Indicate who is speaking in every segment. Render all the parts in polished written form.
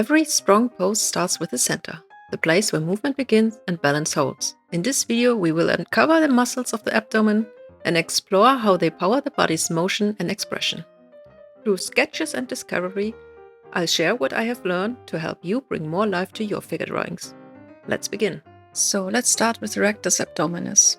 Speaker 1: Every strong pose starts with the center, the place where movement begins and balance holds. In this video, we will uncover the muscles of the abdomen and explore how they power the body's motion and expression. Through sketches and discovery, I'll share what I have learned to help you bring more life to your figure drawings. Let's begin. So let's start with Rectus Abdominis.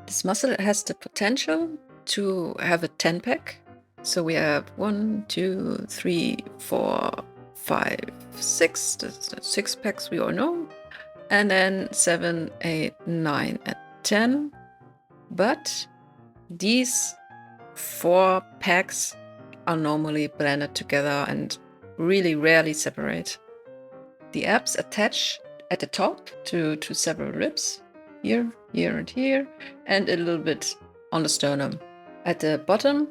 Speaker 1: This muscle has the potential to have a 10-pack. So we have 1, 2, 3, 4, 5, 6. The 6 packs we all know. And then 7, 8, 9, and 10. But these 4 packs are normally blended together and really rarely separate. The abs attach at the top to several ribs, here, here, and a little bit on the sternum. At the bottom,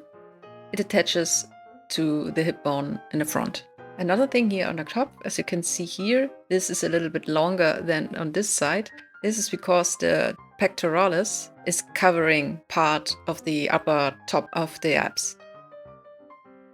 Speaker 1: it attaches to the hip bone in the front. Another thing here on the top, as you can see here, this is a little bit longer than on this side. This is because the pectoralis is covering part of the upper top of the abs.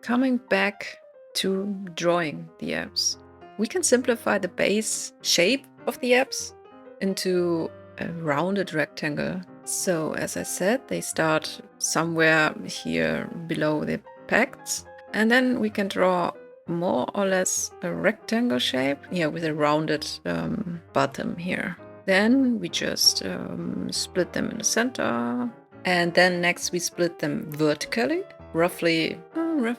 Speaker 1: Coming back to drawing the abs, we can simplify the base shape of the abs into a rounded rectangle. So as I said, they start somewhere here below the pecs, and then we can draw more or less a rectangle shape, with a rounded bottom here. Then we just split them in the center, and then next we split them vertically, roughly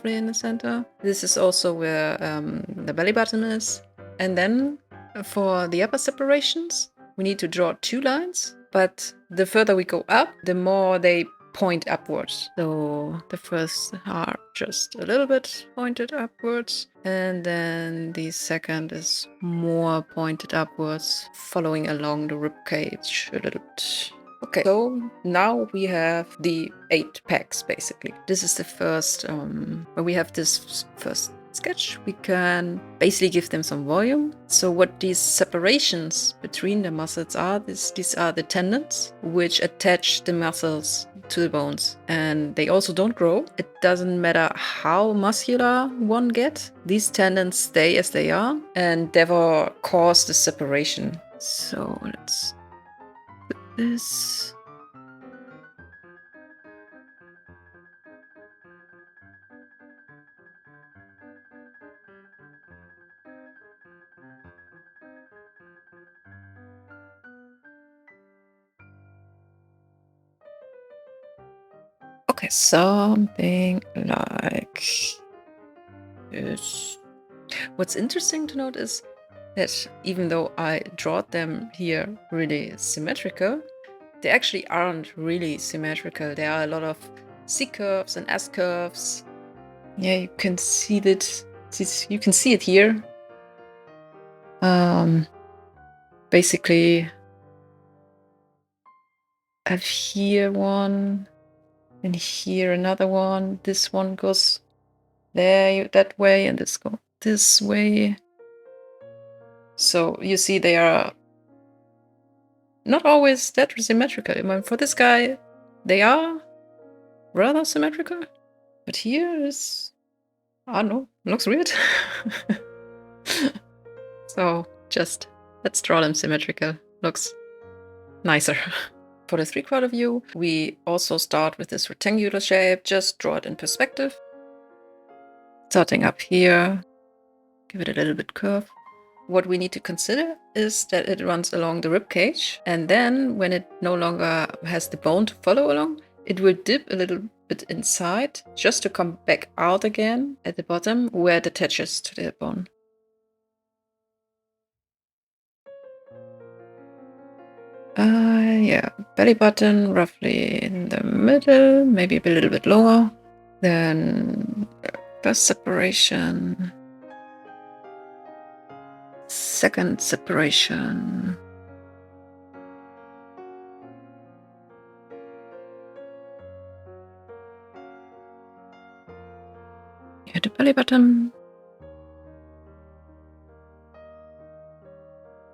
Speaker 1: in the center. This is also where the belly button is. And then for the upper separations, we need to draw 2 lines, but the further we go up, the more they point upwards. So the first are just a little bit pointed upwards, and then the second is more pointed upwards, following along the rib cage a little bit. Okay, so now we have the 8 packs basically. This is the first, when we have this first sketch, we can basically give them some volume. So what these separations between the muscles are, these are the tendons which attach the muscles to the bones, and they also don't grow. It doesn't matter how muscular one gets, these tendons stay as they are and never cause the separation. So let's put this. Okay, something like this. What's interesting to note is that even though I draw them here really symmetrical, they actually aren't really symmetrical. There are a lot of C curves and S curves. Yeah, you can see that. You can see it here. Basically, I have here one, and here another one. This one goes there that way, and this goes this way. So you see they are not always that symmetrical. I mean, for this guy, they are rather symmetrical. But here is, I don't know, looks weird. So just let's draw them symmetrical. Looks nicer. For the 3/4 view, we also start with this rectangular shape. Just draw it in perspective. Starting up here, give it a little bit curve. What we need to consider is that it runs along the rib cage, and then when it no longer has the bone to follow along, it will dip a little bit inside just to come back out again at the bottom where it attaches to the bone. Belly button roughly in the middle, maybe a little bit lower. Then first separation. Second separation. Here the belly button.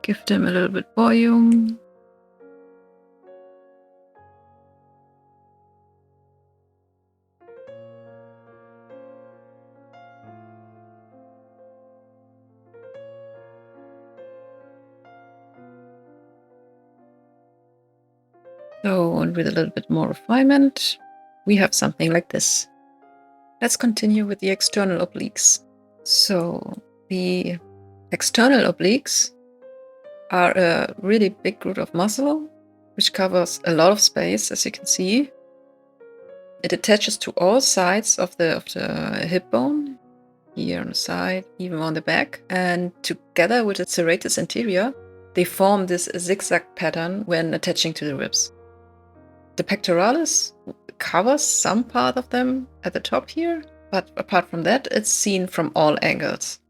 Speaker 1: Give them a little bit volume. So, and with a little bit more refinement, we have something like this. Let's continue with the external obliques. So the external obliques are a really big root of muscle, which covers a lot of space, as you can see. It attaches to all sides of the hip bone, here on the side, even on the back. And together with the serratus anterior, they form this zigzag pattern when attaching to the ribs. The pectoralis covers some part of them at the top here, but apart from that, it's seen from all angles.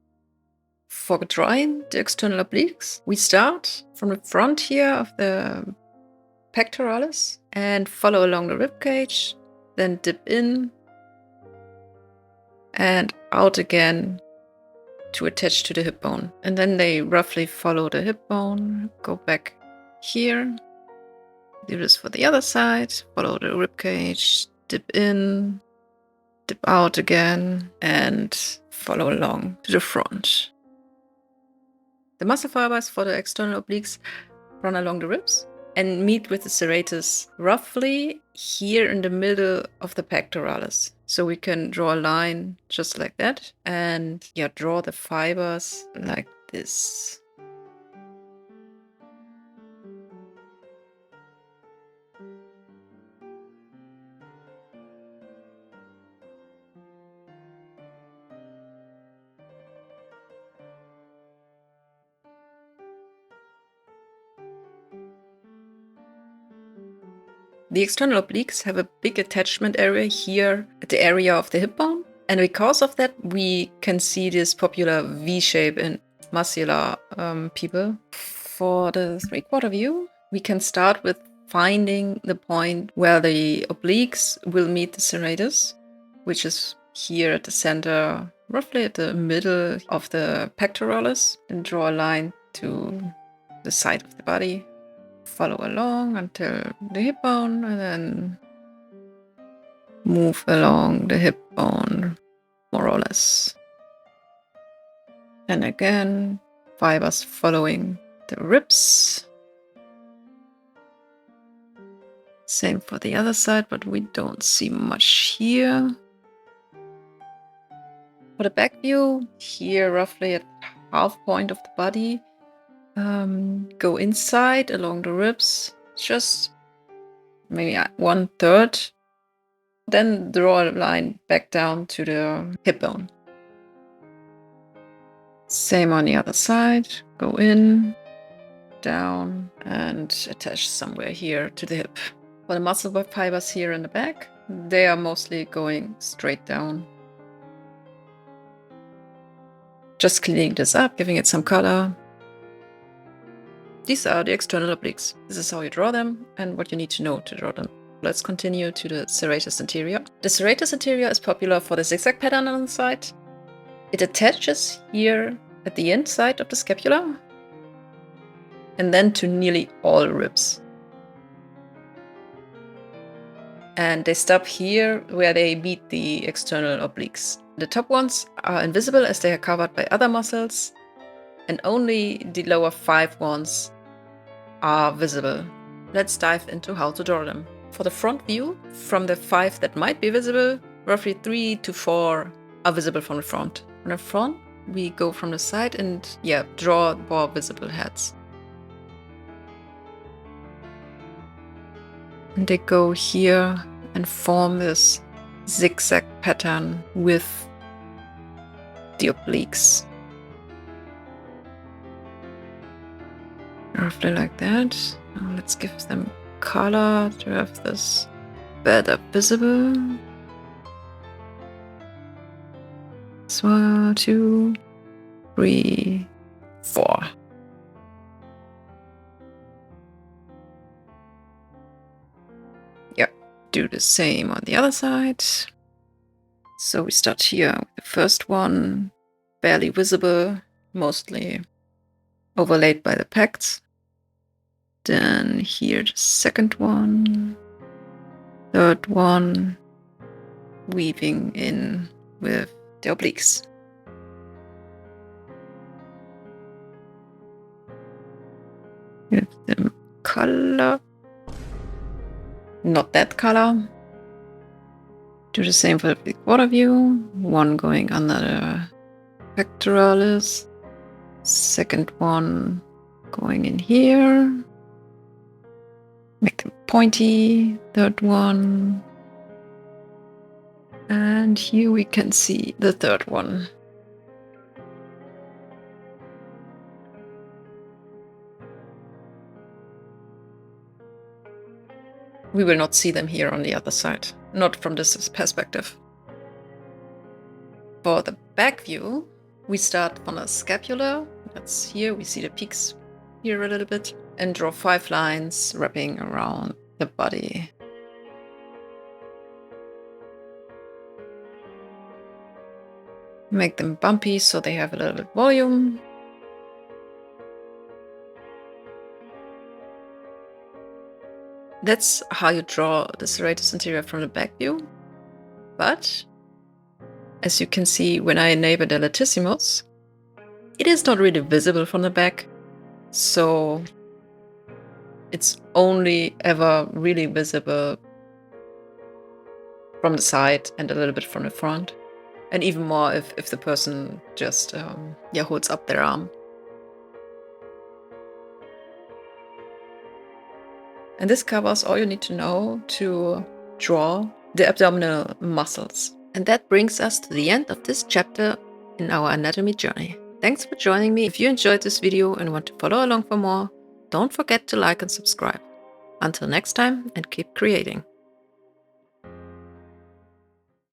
Speaker 1: For drawing the external obliques, we start from the front here of the pectoralis and follow along the rib cage, then dip in and out again to attach to the hip bone. And then they roughly follow the hip bone, go back here, do this for the other side, follow the rib cage, dip in, dip out again, and follow along to the front. The muscle fibers for the external obliques run along the ribs and meet with the serratus roughly here in the middle of the pectoralis. So we can draw a line just like that and draw the fibers like this. The external obliques have a big attachment area here at the area of the hip bone. And because of that, we can see this popular V shape in muscular people. For the 3/4 view, we can start with finding the point where the obliques will meet the serratus, which is here at the center, roughly at the middle of the pectoralis. Then draw a line to the side of the body. Follow along until the hip bone and then move along the hip bone more or less. And again, fibers following the ribs. Same for the other side, but we don't see much here. For the back view, here roughly at half point of the body, go inside along the ribs, just maybe 1/3. Then draw a line back down to the hip bone. Same on the other side. Go in, down, and attach somewhere here to the hip. For the muscle fibers here in the back, they are mostly going straight down. Just cleaning this up, giving it some color. These are the external obliques. This is how you draw them and what you need to know to draw them. Let's continue to the serratus anterior. The serratus anterior is popular for the zigzag pattern on the side. It attaches here at the inside of the scapula and then to nearly all ribs. And they stop here where they meet the external obliques. The top ones are invisible as they are covered by other muscles, and only the lower 5 ones are visible. Let's dive into how to draw them. For the front view, from the 5 that might be visible, roughly 3 to 4 are visible from the front. On the front, we go from the side and draw more visible heads. And they go here and form this zigzag pattern with the obliques. Roughly like that. Now let's give them color to have this better visible. 1, 2, 3, 4. Do the same on the other side. So we start here with the first one, barely visible, mostly overlaid by the pecs. Then here the second one, third one, weaving in with the obliques. Give them color. not that color. Do the same for the quarter view. One going under the pectoralis. Second one going in here. Make them pointy. Third one. And here we can see the third one. We will not see them here on the other side, not from this perspective. For the back view, we start on a scapula. That's here, we see the peaks here a little bit, and draw 5 lines wrapping around the body. Make them bumpy so they have a little bit volume. That's how you draw the Serratus Anterior from the back view. But as you can see, when I enable the latissimus, it is not really visible from the back. So it's only ever really visible from the side and a little bit from the front. And even more if the person just holds up their arm. And this covers all you need to know to draw the abdominal muscles. And that brings us to the end of this chapter in our anatomy journey. Thanks for joining me. If you enjoyed this video and want to follow along for more, don't forget to like and subscribe. Until next time, and keep creating.